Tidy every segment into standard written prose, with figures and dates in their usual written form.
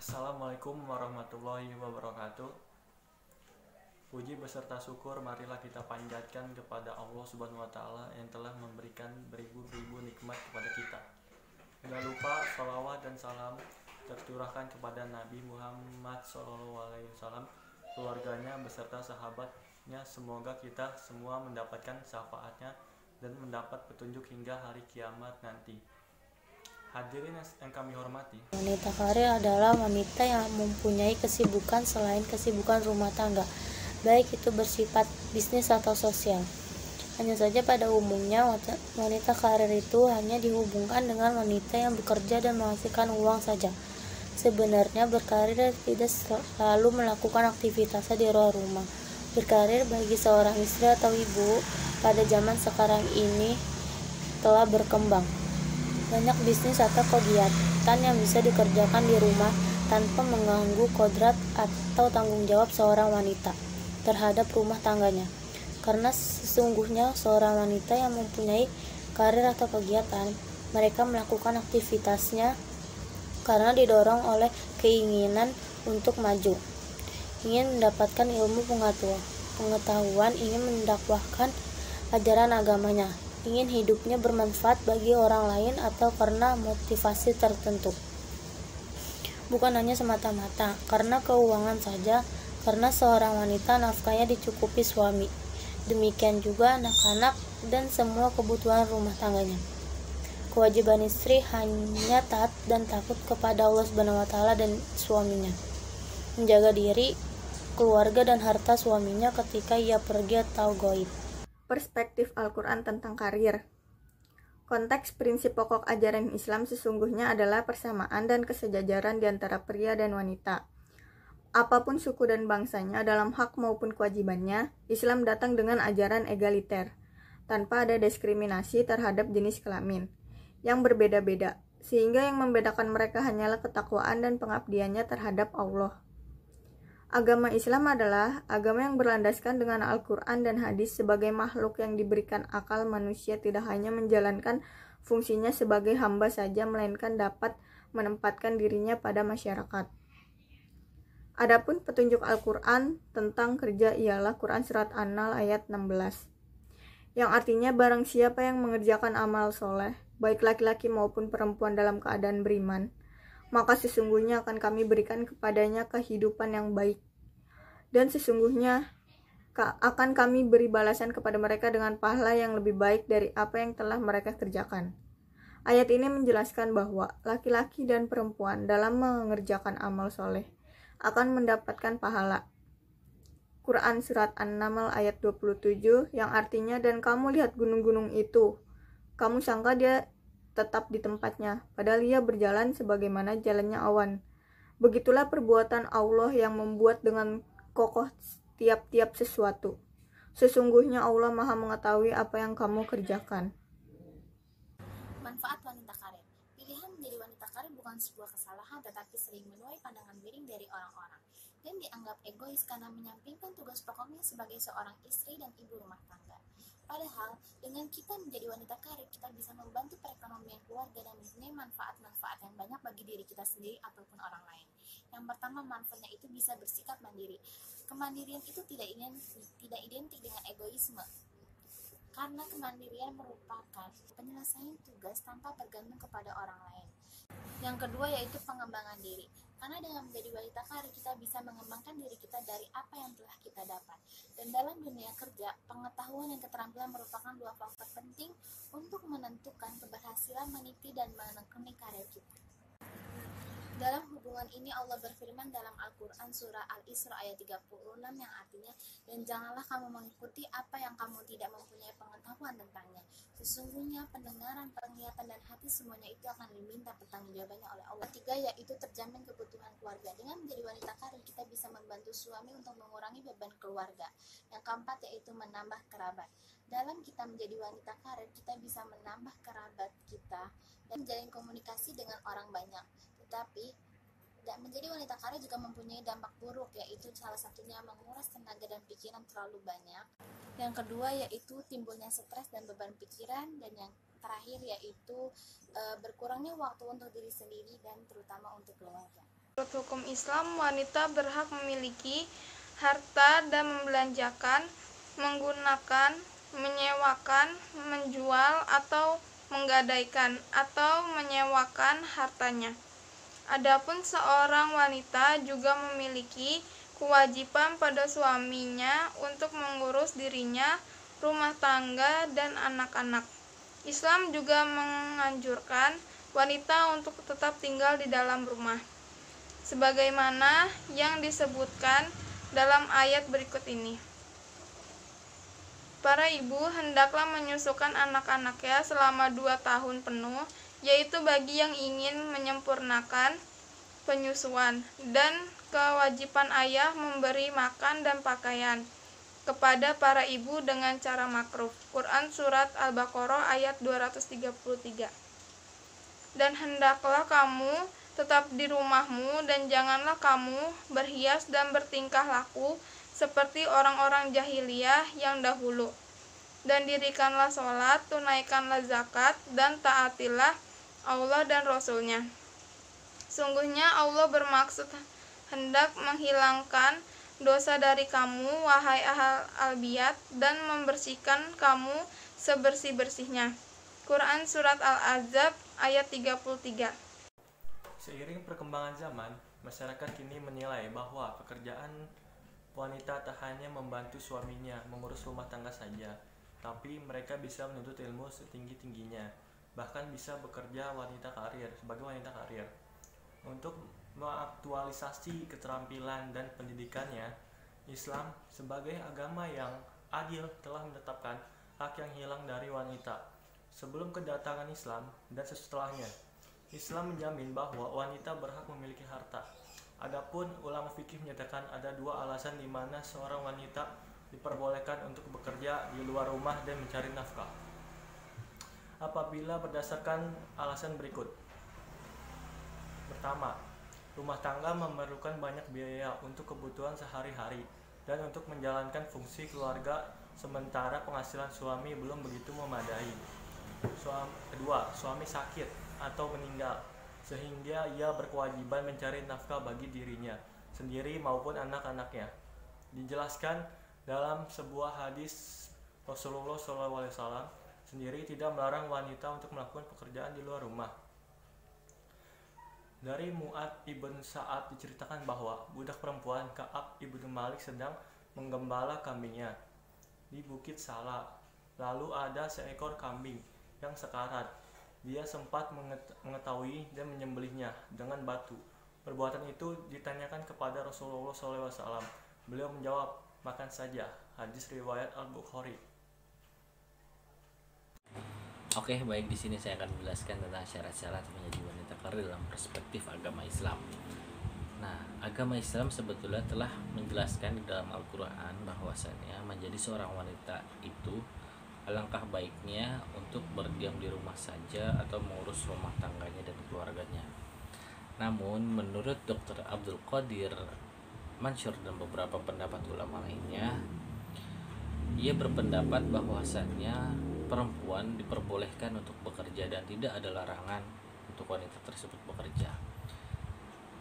Assalamualaikum warahmatullahi wabarakatuh. Puji beserta syukur marilah kita panjatkan kepada Allah Subhanahu wa taala yang telah memberikan beribu-ribu nikmat kepada kita. Tidak lupa salawat dan salam tercurahkan kepada Nabi Muhammad SAW, keluarganya beserta sahabatnya. Semoga kita semua mendapatkan syafaatnya dan mendapat petunjuk hingga hari kiamat nanti. Hadirin yang kami hormati, wanita karir adalah wanita yang mempunyai kesibukan selain kesibukan rumah tangga, baik itu bersifat bisnis atau sosial. Hanya saja pada umumnya wanita karir itu hanya dihubungkan dengan wanita yang bekerja dan menghasilkan uang saja. Sebenarnya berkarir tidak selalu melakukan aktivitasnya di luar rumah. Berkarir bagi seorang istri atau ibu pada zaman sekarang ini telah berkembang. Banyak bisnis atau kegiatan yang bisa dikerjakan di rumah tanpa mengganggu kodrat atau tanggung jawab seorang wanita terhadap rumah tangganya. Karena sesungguhnya seorang wanita yang mempunyai karir atau kegiatan, mereka melakukan aktivitasnya karena didorong oleh keinginan untuk maju, ingin mendapatkan ilmu pengetahuan, ingin mendakwahkan ajaran agamanya, ingin hidupnya bermanfaat bagi orang lain, atau karena motivasi tertentu. Bukan hanya semata-mata karena keuangan saja, karena seorang wanita nafkahnya dicukupi suami, demikian juga anak-anak dan semua kebutuhan rumah tangganya. Kewajiban istri hanya taat dan takut kepada Allah Subhanahu wa taala dan suaminya, menjaga diri, keluarga dan harta suaminya ketika ia pergi atau gaib. Perspektif Al-Quran tentang karir. Konteks prinsip pokok ajaran Islam sesungguhnya adalah persamaan dan kesejajaran di antara pria dan wanita. Apapun suku dan bangsanya dalam hak maupun kewajibannya, Islam datang dengan ajaran egaliter, tanpa ada diskriminasi terhadap jenis kelamin yang berbeda-beda, sehingga yang membedakan mereka hanyalah ketakwaan dan pengabdiannya terhadap Allah. Agama Islam adalah agama yang berlandaskan dengan Al-Quran dan hadis sebagai makhluk yang diberikan akal. Manusia tidak hanya menjalankan fungsinya sebagai hamba saja, melainkan dapat menempatkan dirinya pada masyarakat. Adapun petunjuk Al-Quran tentang kerja ialah Quran Surat An-Nahl ayat 16, yang artinya barang siapa yang mengerjakan amal soleh, baik laki-laki maupun perempuan dalam keadaan beriman, maka sesungguhnya akan kami berikan kepadanya kehidupan yang baik, dan sesungguhnya akan kami beri balasan kepada mereka dengan pahala yang lebih baik dari apa yang telah mereka kerjakan. Ayat ini menjelaskan bahwa laki-laki dan perempuan dalam mengerjakan amal soleh akan mendapatkan pahala. Quran Surat An-Naml ayat 27, yang artinya, dan kamu lihat gunung-gunung itu, kamu sangka dia tetap di tempatnya, padahal ia berjalan sebagaimana jalannya awan. Begitulah perbuatan Allah yang membuat dengan kokoh tiap-tiap sesuatu. Sesungguhnya Allah Maha mengetahui apa yang kamu kerjakan. Manfaat wanita karir. Pilihan menjadi wanita karir bukan sebuah kesalahan, tetapi sering menuai pandangan miring dari orang-orang dan dianggap egois karena menyampingkan tugas pokoknya sebagai seorang istri dan ibu rumah tangga. Padahal, dengan kita menjadi wanita karir, kita bisa membantu perekonomian keluarga dan mempunyai manfaat-manfaat yang banyak bagi diri kita sendiri ataupun orang lain. Yang pertama, manfaatnya itu bisa bersikap mandiri. Kemandirian itu tidak identik dengan egoisme, karena kemandirian merupakan penyelesaian tugas tanpa bergantung kepada orang lain. Yang kedua yaitu pengembangan diri. Karena dengan menjadi wanita karir, kita bisa mengembangkan diri kita dari apa yang telah kita dapat. Dan dalam dunia kerja, pengetahuan dan keterampilan merupakan dua faktor penting untuk menentukan keberhasilan meniti dan menekuni karir kita. Dalam hubungan ini Allah berfirman dalam Al-Quran Surah Al-Isra ayat 36, yang artinya, dan janganlah kamu mengikuti apa yang kamu tidak mempunyai pengetahuan tentangnya. Sesungguhnya pendengaran, penglihatan, dan hati semuanya itu akan diminta pertanggungjawabannya oleh Allah. Ketiga yaitu terjamin kebutuhan keluarga. Dengan menjadi wanita karir, kita bisa membantu suami untuk mengurangi beban keluarga. Yang keempat yaitu menambah kerabat. Dalam kita menjadi wanita karir, kita bisa menambah kerabat kita dan menjalin komunikasi dengan orang banyak. Tetapi menjadi wanita karir juga mempunyai dampak buruk, yaitu salah satunya menguras tenaga dan pikiran terlalu banyak. Yang kedua yaitu timbulnya stres dan beban pikiran, dan yang terakhir yaitu berkurangnya waktu untuk diri sendiri dan terutama untuk keluarga. Menurut hukum Islam, wanita berhak memiliki harta dan membelanjakan, menggunakan, menyewakan, menjual, atau menggadaikan, atau menyewakan hartanya. Adapun seorang wanita juga memiliki kewajiban pada suaminya untuk mengurus dirinya, rumah tangga, dan anak-anak. Islam juga menganjurkan wanita untuk tetap tinggal di dalam rumah, sebagaimana yang disebutkan dalam ayat berikut ini. Para ibu hendaklah menyusukan anak-anaknya selama 2 tahun penuh, yaitu bagi yang ingin menyempurnakan penyusuan, dan kewajiban ayah memberi makan dan pakaian kepada para ibu dengan cara makruf. Quran Surat Al-Baqarah ayat 233. Dan hendaklah kamu tetap di rumahmu, dan janganlah kamu berhias dan bertingkah laku seperti orang-orang jahiliyah yang dahulu. Dan dirikanlah sholat, tunaikanlah zakat, dan taatilah Allah dan Rasul-Nya. Sungguhnya Allah bermaksud hendak menghilangkan dosa dari kamu, wahai al-Biyat, dan membersihkan kamu sebersih-bersihnya. Quran Surat Al-Ahzab ayat 33. Seiring perkembangan zaman, masyarakat kini menilai bahwa pekerjaan wanita tak hanya membantu suaminya mengurus rumah tangga saja, tapi mereka bisa menuntut ilmu setinggi-tingginya, bahkan bisa bekerja sebagai wanita karir. Untuk mengaktualisasi keterampilan dan pendidikannya, Islam sebagai agama yang adil telah menetapkan hak yang hilang dari wanita. Sebelum kedatangan Islam dan setelahnya, Islam menjamin bahwa wanita berhak memiliki harta. Adapun ulama fikih menyatakan ada 2 alasan di mana seorang wanita diperbolehkan untuk bekerja di luar rumah dan mencari nafkah. Apabila berdasarkan alasan berikut. Pertama, rumah tangga memerlukan banyak biaya untuk kebutuhan sehari-hari dan untuk menjalankan fungsi keluarga, sementara penghasilan suami belum begitu memadai. Kedua, suami sakit atau meninggal, sehingga ia berkewajiban mencari nafkah bagi dirinya sendiri maupun anak-anaknya. Dijelaskan dalam sebuah hadis, Rasulullah SAW sendiri tidak melarang wanita untuk melakukan pekerjaan di luar rumah. Dari Mu'ad ibn Sa'ad diceritakan bahwa budak perempuan Ka'ab ibn Malik sedang menggembala kambingnya di Bukit Sala. Lalu ada seekor kambing yang sekarat. Dia sempat mengetahui dan menyembelihnya dengan batu. Perbuatan itu ditanyakan kepada Rasulullah SAW. Beliau menjawab, makan saja. Hadis riwayat Al-Bukhari. Oke, baik, di sini saya akan menjelaskan tentang syarat-syarat menjadi wanita karir dalam perspektif agama Islam. Nah, agama Islam sebetulnya telah menjelaskan di dalam Al-Quran bahwasannya menjadi seorang wanita itu alangkah baiknya untuk berdiam di rumah saja atau mengurus rumah tangganya dan keluarganya. Namun, menurut Dr. Abdul Qadir Mansur dan beberapa pendapat ulama lainnya, ia berpendapat bahwasannya perempuan diperbolehkan untuk bekerja dan tidak ada larangan untuk wanita tersebut bekerja.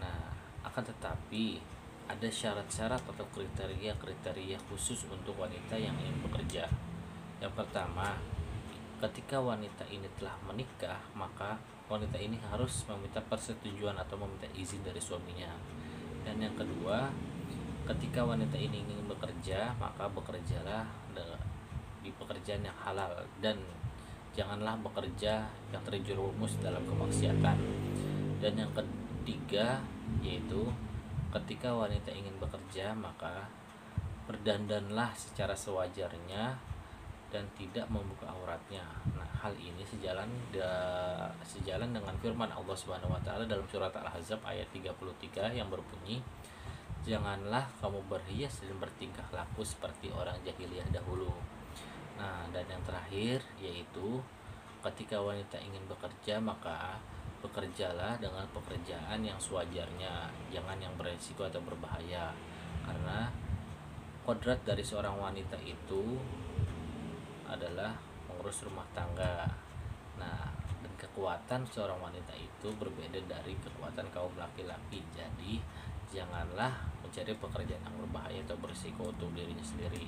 Nah, akan tetapi ada syarat-syarat atau kriteria-kriteria khusus untuk wanita yang ingin bekerja. Yang pertama, ketika wanita ini telah menikah, maka wanita ini harus meminta persetujuan atau meminta izin dari suaminya. Dan yang kedua, ketika wanita ini ingin bekerja, maka bekerjalah di pekerjaan yang halal dan janganlah bekerja yang terjerumus dalam kemaksiatan. Dan yang ketiga, yaitu ketika wanita ingin bekerja, maka berdandanlah secara sewajarnya dan tidak membuka auratnya. Nah, hal ini sejalan dengan firman Allah Subhanahu wa taala dalam surat Al-Ahzab ayat 33 yang berbunyi, "Janganlah kamu berhias dan bertingkah laku seperti orang jahiliyah dahulu." Nah, dan yang terakhir yaitu ketika wanita ingin bekerja, maka bekerjalah dengan pekerjaan yang sewajarnya, jangan yang beresiko atau berbahaya, karena kodrat dari seorang wanita itu adalah mengurus rumah tangga. Nah, dan kekuatan seorang wanita itu berbeda dari kekuatan kaum laki-laki. Jadi janganlah mencari pekerjaan yang berbahaya atau berisiko untuk dirinya sendiri.